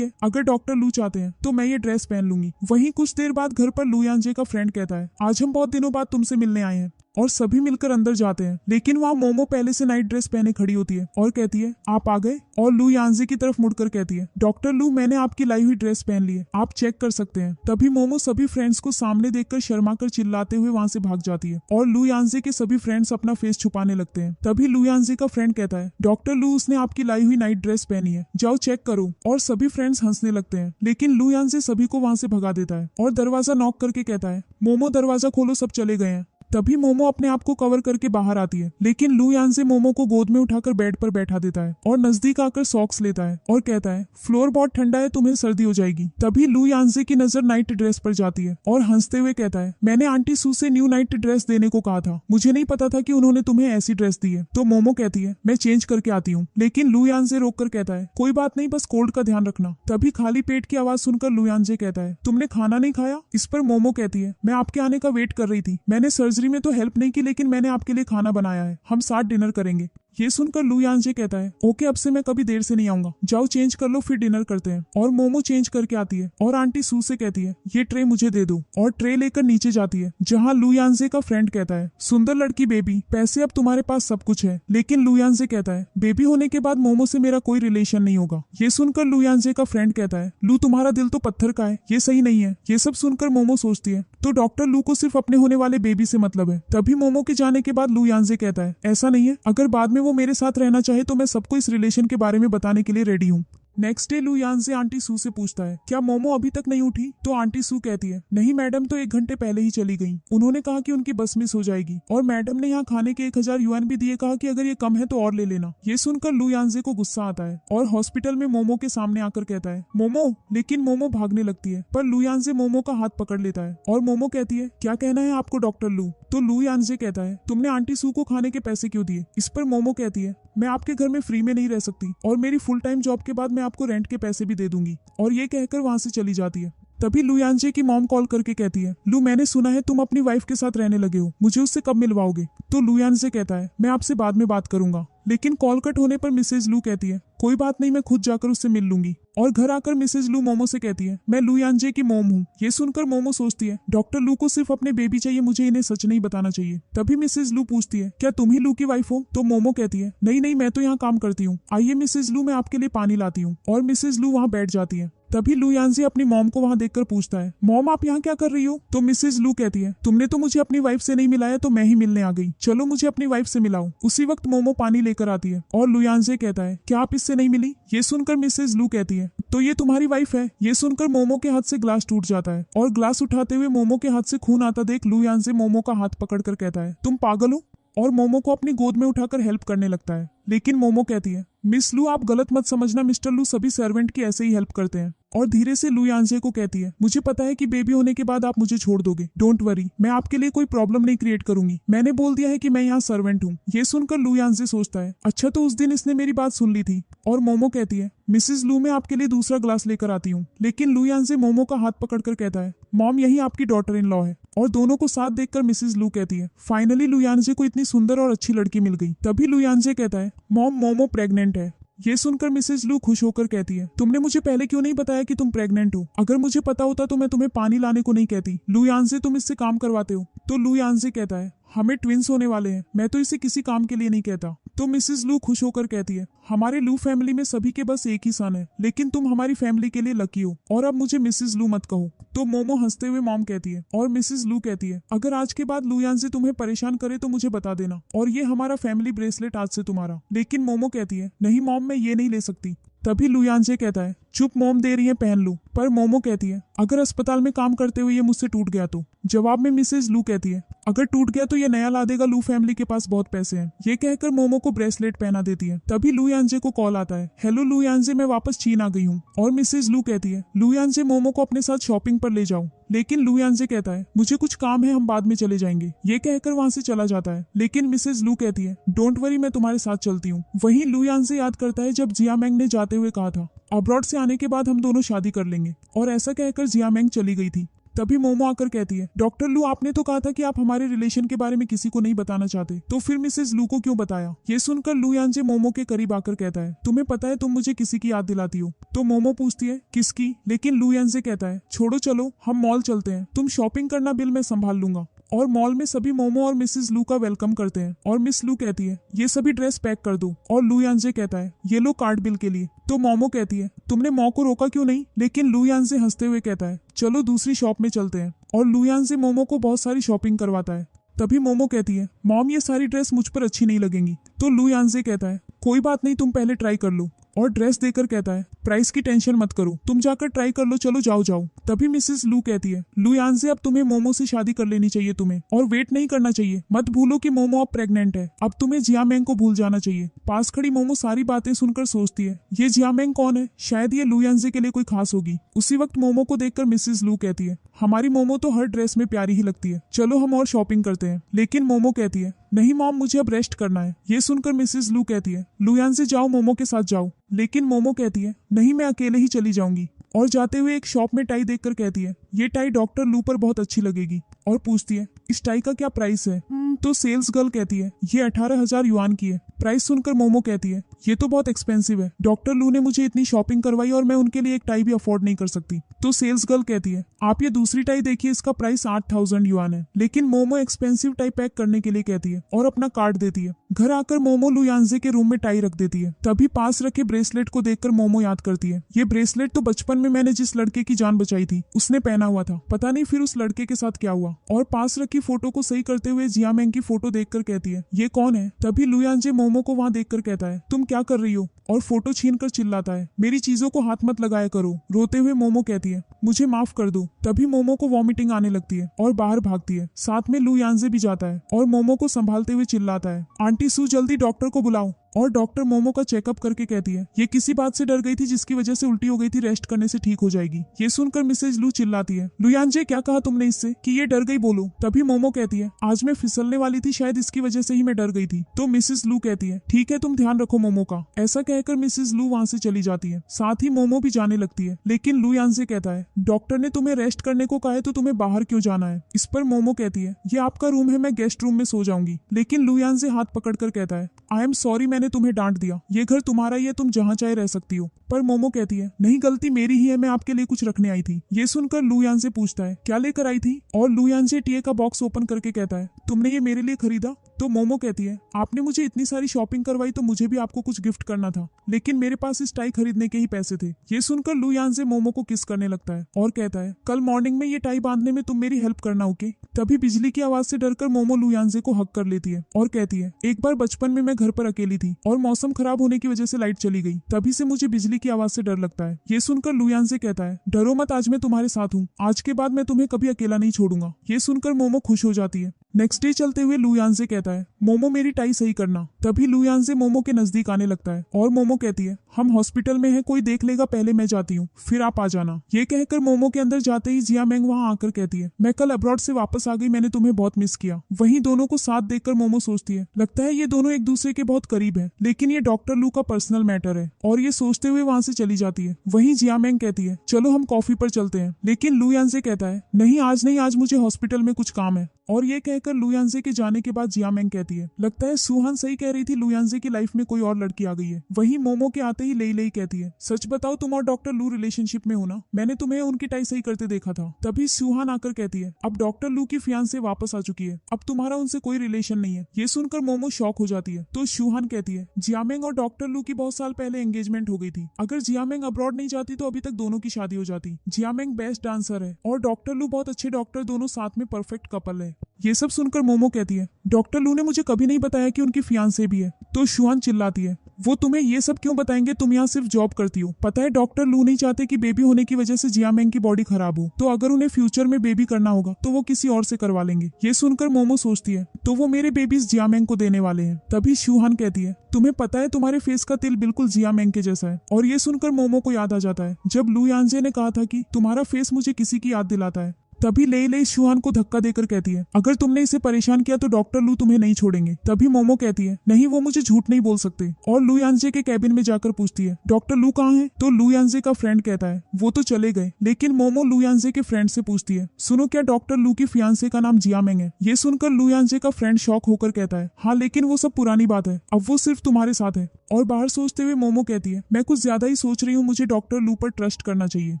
है, अगर डॉक्टर लू चाहते हैं तो मैं ये ड्रेस पहन लूंगी। वहीं कुछ देर बाद घर पर लू यांजे का फ्रेंड कहता है, आज हम बहुत दिनों बाद तुमसे मिलने आए हैं। और सभी मिलकर अंदर जाते हैं, लेकिन वहाँ मोमो पहले से नाइट ड्रेस पहने खड़ी होती है और कहती है, आप आ गए? और लू यांजे की तरफ मुड़कर कहती है, डॉक्टर लू, मैंने आपकी लाई हुई ड्रेस पहन ली है, आप चेक कर सकते हैं। तभी मोमो सभी फ्रेंड्स को सामने देखकर शर्माकर चिल्लाते हुए वहाँ से भाग जाती है और लू यांजे के सभी फ्रेंड्स अपना फेस छुपाने लगते हैं। तभी लू यांजे का फ्रेंड कहता है, डॉक्टर लू, उसने आपकी लाई हुई नाइट ड्रेस पहनी है, जाओ चेक करो। और सभी फ्रेंड्स हंसने लगते हैं, लेकिन लू यांजे सभी को वहाँ से भगा देता है और दरवाजा नॉक करके कहता है, मोमो दरवाजा खोलो, सब चले गए हैं। तभी मोमो अपने आप को कवर करके बाहर आती है, लेकिन लू यांजे मोमो को गोद में उठाकर बेड पर बैठा देता है और नजदीक आकर सॉक्स लेता है और कहता है, फ्लोर बहुत ठंडा है, तुम्हें सर्दी हो जाएगी। तभी लू यांजे की नजर नाइट ड्रेस पर जाती है और हंसते हुए कहता है, मैंने आंटी सू से न्यू नाइट ड्रेस देने को कहा था, मुझे नहीं पता था कि उन्होंने तुम्हें ऐसी ड्रेस दी है। तो मोमो कहती है, मैं चेंज करके आती हूँ। लेकिन लू यांजे रोक कर कहता है, कोई बात नहीं, बस कोल्ड का ध्यान रखना। तभी खाली पेट की आवाज सुनकर लू यांजे कहता है, तुमने खाना नहीं खाया? इस पर मोमो कहती है, मैं आपके आने का वेट कर रही थी, मैंने सर्जरी में तो हेल्प नहीं, लेकिन मैंने आपके लिए खाना बनाया है, हम साथ डिनर करेंगे। ये सुनकर लू यांजे कहता है, ओके, अब से मैं कभी देर से नहीं आऊंगा, जाओ चेंज कर लो, फिर डिनर करते हैं। और मोमो चेंज करके आती है और आंटी सू से कहती है, ये ट्रे मुझे दे दो। और ट्रे लेकर नीचे जाती है, जहाँ लू यांजे का फ्रेंड कहता है, सुंदर लड़की बेबी, पैसे अब तुम्हारे पास सब कुछ है। लेकिन लू यांजे कहता है, बेबी होने के बाद मोमो से मेरा कोई रिलेशन नहीं होगा। ये सुनकर लू यांजे का फ्रेंड कहता है, लू तुम्हारा दिल तो पत्थर का है, ये सही नहीं है। ये सब सुनकर मोमो सोचती है, तो डॉक्टर लू को सिर्फ अपने होने वाले बेबी से मतलब है। तभी मोमो के जाने के बाद लू यांजे कहता है, ऐसा नहीं है, अगर बाद में वो मेरे साथ रहना चाहे तो मैं सबको इस रिलेशन के बारे में बताने के लिए रेडी हूँ। नेक्स्ट डे लू यांजे आंटी सू से पूछता है, क्या मोमो अभी तक नहीं उठी? तो आंटी सू कहती है, नहीं मैडम, तो 1 घंटे पहले ही चली गई, उन्होंने कहा कि उनकी बस मिस हो जाएगी और मैडम ने यहाँ खाने के 1000 युआन भी दिए, कहा कि अगर ये कम है तो और ले लेना। ये सुनकर लू यांजे को गुस्सा आता है और हॉस्पिटल में मोमो के सामने आकर कहता है, मोमो। लेकिन मोमो भागने लगती है, पर लू यांजे मोमो का हाथ पकड़ लेता है और मोमो कहती है, क्या कहना है आपको डॉक्टर लू? तो लू यांजे कहता है, तुमने आंटी सू को खाने के पैसे क्यों दिए? इस पर मोमो कहती है, मैं आपके घर में फ्री में नहीं रह सकती और मेरी फुल टाइम जॉब के बाद मैं आपको रेंट के पैसे भी दे दूंगी। और ये कहकर वहां से चली जाती है। तभी लू यांजे की मॉम कॉल करके कहती है, लू, मैंने सुना है तुम अपनी वाइफ के साथ रहने लगे हो, मुझे उससे कब मिलवाओगे? तो लू यांजे कहता है, मैं आपसे बाद में बात करूंगा। लेकिन कॉल कट होने पर मिसेज लू कहती है, कोई बात नहीं, मैं खुद जाकर उससे मिल लूंगी। और घर आकर मिसेज लू मोमो से कहती है, मैं लू यांजे की मॉम हूँ। ये सुनकर मोमो सोचती है, डॉक्टर लू को सिर्फ अपने बेबी चाहिए, मुझे इन्हें सच नहीं बताना चाहिए। तभी मिसेज लू पूछती है, क्या तुम ही लू की वाइफ हो? तो मोमो कहती है, नहीं नहीं, मैं तो यहाँ काम करती हूँ, आइए मिसेज लू, मैं आपके लिए पानी लाती हूँ। और मिसेज लू वहाँ बैठ जाती है। तभी लू यांजे अपनी मॉम को वहाँ देखकर पूछता है, मॉम आप यहाँ क्या कर रही हो? तो मिसेज लू कहती है, तुमने तो मुझे अपनी वाइफ से नहीं मिलाया, तो मैं ही मिलने आ गई, चलो मुझे अपनी वाइफ से मिलाओ। उसी वक्त मोमो पानी लेकर आती है और लू यांजे कहता है, क्या आप इससे नहीं मिली? ये सुनकर मिसेज लू कहती है, तो ये तुम्हारी वाइफ है। ये सुनकर मोमो के हाथ से ग्लास टूट जाता है और ग्लास उठाते हुए मोमो के हाथ से खून आता देख लू यांजे मोमो का हाथ पकड़कर कहता है, तुम पागल हो? और मोमो को अपनी गोद में उठाकर हेल्प करने लगता है। लेकिन मोमो कहती है, मिस लू आप गलत मत समझना, मिस्टर लू सभी सर्वेंट की ऐसे ही हेल्प करते हैं। और धीरे से लू यांजे को कहती है, मुझे पता है कि बेबी होने के बाद आप मुझे छोड़ दोगे, डोंट वरी, मैं आपके लिए कोई प्रॉब्लम नहीं क्रिएट करूंगी, मैंने बोल दिया है कि मैं यहाँ सर्वेंट हूँ। ये सुनकर लू यांजे सोचता है, अच्छा तो उस दिन इसने मेरी बात सुन ली थी। और मोमो कहती है, मिसेज लू मैं आपके लिए दूसरा ग्लास लेकर आती हूँ। लेकिन लू यांजे मोमो का हाथ पकड़कर कहता है, मॉम यही आपकी डॉटर इन लॉ है। और दोनों को साथ देखकर मिसेज लू कहती है, फाइनली लू यांजे को इतनी सुंदर और अच्छी लड़की मिल गई। तभी लू यांजे कहता है, मॉम मोमो प्रेग्नेंट है। ये सुनकर मिसेज लू खुश होकर कहती है, तुमने मुझे पहले क्यों नहीं बताया कि तुम प्रेग्नेंट हो? अगर मुझे पता होता तो मैं तुम्हें पानी लाने को नहीं कहती। लू यांजे तुम इससे काम करवाते हो? तो लू यांजे कहता है, हमें ट्विंस होने वाले हैं, मैं तो इसे किसी काम के लिए नहीं कहता। तो मिसेज लू खुश होकर कहती है, हमारे लू फैमिली में सभी के बस एक ही सन है, लेकिन तुम हमारी फैमिली के लिए लकी हो और अब मुझे मिसेज लू मत कहो। तो मोमो हंसते हुए मॉम कहती है और मिसेज लू कहती है, अगर आज के बाद लू यांजे तुम्हें परेशान करे तो मुझे बता देना, और ये हमारा फैमिली ब्रेसलेट आज से तुम्हारा। लेकिन मोमो कहती है, नहीं मॉम मैं ये नहीं ले सकती। तभी लू यांजे कहता है, चुप मोम दे रही है पहन लूं। पर मोमो कहती है अगर अस्पताल में काम करते हुए ये मुझसे टूट गया तो। जवाब में मिसेज लू कहती है अगर टूट गया तो ये नया ला देगा, लू फैमिली के पास बहुत पैसे हैं। ये कहकर मोमो को ब्रेसलेट पहना देती है। तभी लू यांजे को कॉल आता है, हेलो लू यांजे, मैं वापस चीन आ गई हूँ। और मिसेज लू कहती है लू यांजे मोमो को अपने साथ शॉपिंग पर ले जाओ। लेकिन लू यांजे कहता है मुझे कुछ काम है, हम बाद में चले जाएंगे। ये कहकर वहां से चला जाता है। लेकिन मिसेज लू कहती है डोंट वरी, मैं तुम्हारे साथ चलती हूँ। वहीं लू यांजे याद करता है जब जियामेंग ने जाते हुए कहा था अब्रॉड से आने के बाद हम दोनों शादी कर लेंगे, और ऐसा कहकर जियामेंग चली गई थी। तभी मोमो आकर कहती है डॉक्टर लू, आपने तो कहा था कि आप हमारे रिलेशन के बारे में किसी को नहीं बताना चाहते, तो फिर मिसेज लू को क्यों बताया। ये सुनकर लू यांजे मोमो के करीब आकर कहता है तुम्हें पता है तुम मुझे किसी की याद दिलाती हो। तो मोमो पूछती है किसकी, लेकिन लू यांजे कहता है छोड़ो, चलो हम मॉल चलते हैं, तुम शॉपिंग करना, बिल मैं संभाल लूंगा। और मॉल में सभी मोमो और मिसेज लू का वेलकम करते हैं। और मिस लू कहती है ये सभी ड्रेस पैक कर दो। और लू यांजे कहता है ये लो कार्ड बिल के लिए। तो मोमो कहती है तुमने मॉ को रोका क्यों नहीं। लेकिन लू यांजे हंसते हुए कहता है चलो दूसरी शॉप में चलते हैं। और लू यांजे मोमो को बहुत सारी शॉपिंग करवाता है। तभी मोमो कहती है मॉम, ये सारी ड्रेस मुझ पर अच्छी नहीं लगेंगी। तो लू यांजे कहता है कोई बात नहीं, तुम पहले ट्राई कर लो। और ड्रेस देकर कहता है प्राइस की टेंशन मत करो, तुम जाकर ट्राई कर लो, चलो जाओ जाओ। तभी मिसेस लू कहती है लू यांजे, अब तुम्हें मोमो से शादी कर लेनी चाहिए तुम्हें, और वेट नहीं करना चाहिए। मत भूलो कि मोमो अब प्रेग्नेंट है, अब तुम्हें जियामेंग को भूल जाना चाहिए। पास खड़ी मोमो सारी बातें सुनकर सोचती है ये जियामेंग कौन है, शायद ये लू यांजे के लिए कोई खास होगी। उसी वक्त मोमो को देखकर मिसेस लू कहती है हमारी मोमो तो हर ड्रेस में प्यारी ही लगती है, चलो हम और शॉपिंग करते हैं। लेकिन मोमो कहती है नहीं मॉम, मुझे अब रेस्ट करना है। ये सुनकर मिसेस लू कहती है लू यांजे जाओ, मोमो के साथ जाओ। लेकिन मोमो कहती है नहीं, मैं अकेले ही चली जाऊंगी। और जाते हुए एक शॉप में टाई देखकर कहती है ये टाई डॉक्टर लू पर बहुत अच्छी लगेगी। और पूछती है इस टाई का क्या प्राइस है। तो सेल्स गर्ल कहती है ये 18,000 युआन की है। प्राइस सुनकर मोमो कहती है ये तो बहुत एक्सपेंसिव है, डॉक्टर लू ने मुझे इतनी शॉपिंग करवाई और मैं उनके लिए एक टाई भी अफोर्ड नहीं कर सकती। तो सेल्स गर्ल कहती है आप ये दूसरी टाई देखिए, इसका प्राइस 8,000 युआन है। लेकिन मोमो एक्सपेंसिव टाई पैक करने के लिए कहती है और अपना कार्ड देती है। घर आकर मोमो लू यांजे के रूम में टाई रख देती है। तभी पास रखे ब्रेसलेट को देखकर मोमो याद करती है ये ब्रेसलेट तो बचपन में मैंने जिस लड़के की जान बचाई थी उसने पहना हुआ था, पता नहीं फिर उस लड़के के साथ क्या हुआ। और पास रखी फोटो को सही करते हुए जियामेंग की फोटो देखकर कहती है ये कौन है। तभी लू यांजे मोमो को वहां देखकर कहता है तुम क्या कर रही हो, और फोटो छीनकर चिल्लाता है मेरी चीजों को हाथ मत लगाया करो। रोते हुए मोमो कहती है मुझे माफ कर दो। तभी मोमो को वॉमिटिंग आने लगती है और बाहर भागती है। साथ में लू यांजे भी जाता है और मोमो को संभालते हुए चिल्लाता है आंटी सू, जल्दी डॉक्टर को बुलाओ। और डॉक्टर मोमो का चेकअप करके कहती है ये किसी बात से डर गई थी जिसकी वजह से उल्टी हो गई थी, रेस्ट करने से ठीक हो जाएगी। ये सुनकर मिसेज लू चिल्लाती है लू यांजे, क्या कहा तुमने इससे कि ये डर गई, बोलो। तभी मोमो कहती है आज मैं फिसलने वाली थी, शायद इसकी वजह से ही मैं डर गई थी। तो मिसेज लू कहती है ठीक है, तुम ध्यान रखो मोमो का। ऐसा कहकर मिसेज लू वहां से चली जाती है। साथ ही मोमो भी जाने लगती है। लेकिन लू यांजे कहता है डॉक्टर ने तुम्हें रेस्ट करने को कहा है तो तुम्हें बाहर क्यों जाना है। इस पर मोमो कहती है ये आपका रूम है, मैं गेस्ट रूम में सो जाऊंगी। लेकिन लू यांजे हाथ पकड़कर कहता है आई एम सॉरी, मैंने तुम्हें डांट दिया, ये घर तुम्हारा ही है, तुम जहाँ चाहे रह सकती हो। पर मोमो कहती है नहीं, गलती मेरी ही है, मैं आपके लिए कुछ रखने आई थी। ये सुनकर लू यांजे पूछता है क्या लेकर आई थी। और लू यांजे टीए का बॉक्स ओपन करके कहता है तुमने ये मेरे लिए खरीदा। तो मोमो कहती है आपने मुझे इतनी सारी शॉपिंग करवाई तो मुझे भी आपको कुछ गिफ्ट करना था, लेकिन मेरे पास इस टाई खरीदने के ही पैसे थे। ये सुनकर लू यांजे मोमो को किस करने लगता है और कहता है कल मॉर्निंग में ये टाई बांधने में तुम मेरी हेल्प करना, ओके। तभी बिजली की आवाज से डरकर मोमो लू यांजे को हक कर लेती है और कहती है एक बार बचपन में मैं घर पर अकेली थी और मौसम खराब होने की वजह से लाइट चली गई, तभी से मुझे बिजली की आवाज से डर लगता है। ये सुनकर लू यांजे कहता है डरो मत, आज मैं तुम्हारे साथ हूँ, आज के बाद मैं तुम्हें कभी अकेला नहीं छोड़ूंगा। ये सुनकर मोमो खुश हो जाती है। नेक्स्ट डे चलते हुए लू यांजे कहता है मोमो मेरी टाई सही करना। तभी लू यांजे मोमो के नजदीक आने लगता है और मोमो कहती है हम हॉस्पिटल में हैं, कोई देख लेगा, पहले मैं जाती हूँ, फिर आप आ जाना। ये कहकर मोमो के अंदर जाते ही जियामेंग वहाँ आकर कहती है मैं कल अब्रॉड से वापस आ गई, मैंने तुम्हें बहुत मिस किया। वहीं दोनों को साथ देखकर मोमो सोचती है लगता है ये दोनों एक दूसरे के बहुत करीब है, लेकिन ये डॉक्टर लू का पर्सनल मैटर है। और ये सोचते हुए वहाँ से चली जाती है। वहीं जियामेंग कहती है चलो हम कॉफी पर चलते हैं। लेकिन लू यांजे कहता है नहीं, आज मुझे हॉस्पिटल में कुछ काम है। और ये कहकर लू यांजे के जाने के बाद जियामेंग कहती है लगता है सुहान सही कह रही थी, लू यांजे की लाइफ में कोई और लड़की आ गई है। वहीं मोमो के आते ही लेई कहती है सच बताओ तुम और डॉक्टर लू रिलेशनशिप में हो ना, मैंने तुम्हें उनकी टाई सही करते देखा था। तभी सुहान आकर कहती है अब डॉक्टर लू की फियांसे वापस आ चुकी है, अब तुम्हारा उनसे कोई रिलेशन नहीं है। ये सुनकर मोमो शॉक हो जाती है। तो सुहान कहती है जियामेंग और डॉक्टर लू की बहुत साल पहले एंगेजमेंट हो गई थी, अगर जियामेंग अब्रॉड नहीं जाती तो अभी तक दोनों की शादी हो जाती। जियामेंग बेस्ट डांसर है और डॉक्टर लू बहुत अच्छे डॉक्टर, दोनों साथ में परफेक्ट कपल है। ये सब सुनकर मोमो कहती है डॉक्टर लू ने मुझे कभी नहीं बताया कि उनकी फियांसे भी है। तो शुआन चिल्लाती है वो तुम्हें ये सब क्यों बताएंगे, तुम यहाँ सिर्फ जॉब करती हो। पता है डॉक्टर लू नहीं चाहते कि बेबी होने की वजह से जियामेंग की बॉडी खराब हो, तो अगर उन्हें फ्यूचर में बेबी करना होगा तो वो किसी और से करवा लेंगे। ये सुनकर मोमो सोचती है तो वो मेरे बेबीज जियामेंग को देने वाले हैं। तभी शूहान कहती है तुम्हें पता है तुम्हारे फेस का तिल बिल्कुल जियामेंग के जैसा है। और ये सुनकर मोमो को याद आ जाता है जब लू यांजे ने कहा था कि तुम्हारा फेस मुझे किसी की याद दिलाता है। तभी लेई शूहान को धक्का देकर कहती है अगर तुमने इसे परेशान किया तो डॉक्टर लू तुम्हें नहीं छोड़ेंगे। तभी मोमो कहती है नहीं, वो मुझे झूठ नहीं बोल सकते, और लू यांजे के कैबिन में जाकर पूछती है डॉक्टर लू कहाँ है। तो लू यांजे का फ्रेंड कहता है वो तो चले गए। लेकिन मोमो लू यांजे के फ्रेंड से पूछती है सुनो, क्या डॉक्टर लू की फियांसे का नाम जियामेंग है। ये सुनकर लू यांजे का फ्रेंड शॉक होकर कहता है हाँ, लेकिन वो सब पुरानी बात है, अब वो सिर्फ तुम्हारे साथ है। और बाहर सोचते हुए मोमो कहती है मैं कुछ ज्यादा ही सोच रही हूँ, मुझे डॉक्टर लू पर ट्रस्ट करना चाहिए।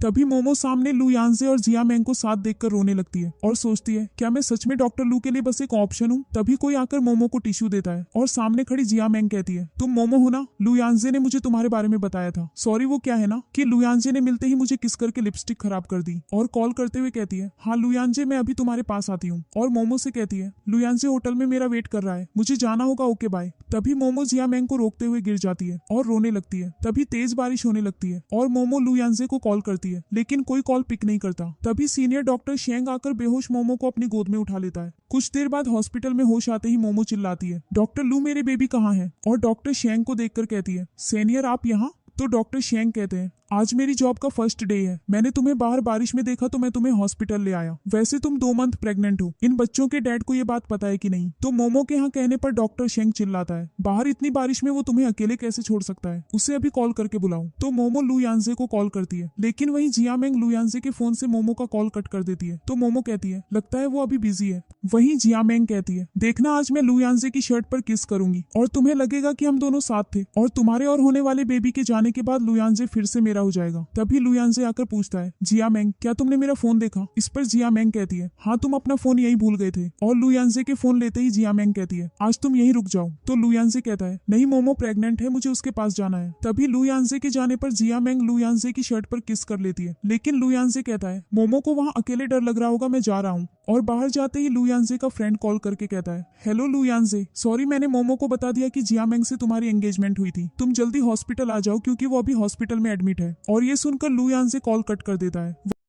तभी मोमो सामने लू यांजे और जियामेंग को साथ देखकर रोने लगती है और सोचती है क्या मैं सच में डॉक्टर लू के लिए बस एक ऑप्शन हूँ। तभी कोई आकर मोमो को टिश्यू देता है और सामने खड़ी जियामेंग कहती है तुम मोमो हो ना, लू यांजे ने मुझे तुम्हारे बारे में बताया था। सॉरी, वो क्या है ना कि लू यांजे ने मिलते ही मुझे किस करके लिपस्टिक खराब कर दी। और कॉल करते हुए कहती है हाँ लू यांजे, मैं अभी तुम्हारे पास आती हूँ। और मोमो से कहती है लू यांजे होटल में मेरा वेट कर रहा है, मुझे जाना होगा, ओके बाय। तभी मोमो जियामेंग को रोकते हुए गिर जाती है और रोने लगती है। तभी तेज बारिश होने लगती है और मोमो लू यांजे को कॉल करती है लेकिन कोई कॉल पिक नहीं करता। तभी सीनियर डॉक्टर शेंग आकर बेहोश मोमो को अपनी गोद में उठा लेता है। कुछ देर बाद हॉस्पिटल में होश आते ही मोमो चिल्लाती है डॉक्टर लू, मेरे बेबी कहाँ है। और डॉक्टर शेंग को देखकर कहती है सीनियर आप यहाँ। तो डॉक्टर शेंग कहते हैं आज मेरी जॉब का फर्स्ट डे है, मैंने तुम्हें बाहर बारिश में देखा तो मैं तुम्हें हॉस्पिटल ले आया। वैसे तुम 2 मंथ प्रेग्नेंट हो, इन बच्चों के डैड को ये बात पता है कि नहीं। तो मोमो के यहाँ कहने पर डॉक्टर शेंग चिल्लाता है बाहर इतनी बारिश में वो तुम्हें अकेले कैसे छोड़ सकता है, उसे अभी कॉल करके बुलाऊं। तो मोमो लू यांजे को कॉल करती है लेकिन वहीं जियामेंग लू यांजे के फोन से मोमो का कॉल कट कर देती है। तो मोमो कहती है लगता है वो अभी बिजी है। वहीं जियामेंग कहती है देखना आज मैं लू यांजे की शर्ट पर किस करूंगी और तुम्हें लगेगा कि हम दोनों साथ थे, और तुम्हारे और होने वाले बेबी के जाने के बाद लू यांजे फिर से मेरा हो जाएगा। तभी लू यांजे आकर पूछता है जियामेंग क्या तुमने मेरा फोन देखा। इस पर जियामेंग कहती है हाँ, तुम अपना फोन यही भूल गए थे। और लू यांजे के फोन लेते ही जियामेंग कहती है आज तुम यही रुक जाओ। तो लू यांजे कहता है नहीं, मोमो प्रेग्नेंट है, मुझे उसके पास जाना है। तभी लू यांजे के जाने पर जियामेंग लू यांजे की शर्ट पर किस कर लेती है लेकिन लू यांजे कहता है मोमो को वहाँ अकेले डर लग रहा होगा, मैं जा रहा हूँ। और बाहर जाते ही लू यांजे का फ्रेंड कॉल करके कहता है हेलो लू यांजे, सॉरी मैंने मोमो को बता दिया कि जियामेंग से तुम्हारी एंगेजमेंट हुई थी, तुम जल्दी हॉस्पिटल आ जाओ क्योंकि वो अभी हॉस्पिटल में एडमिट है। और ये सुनकर लू यांजे कॉल कट कर देता है।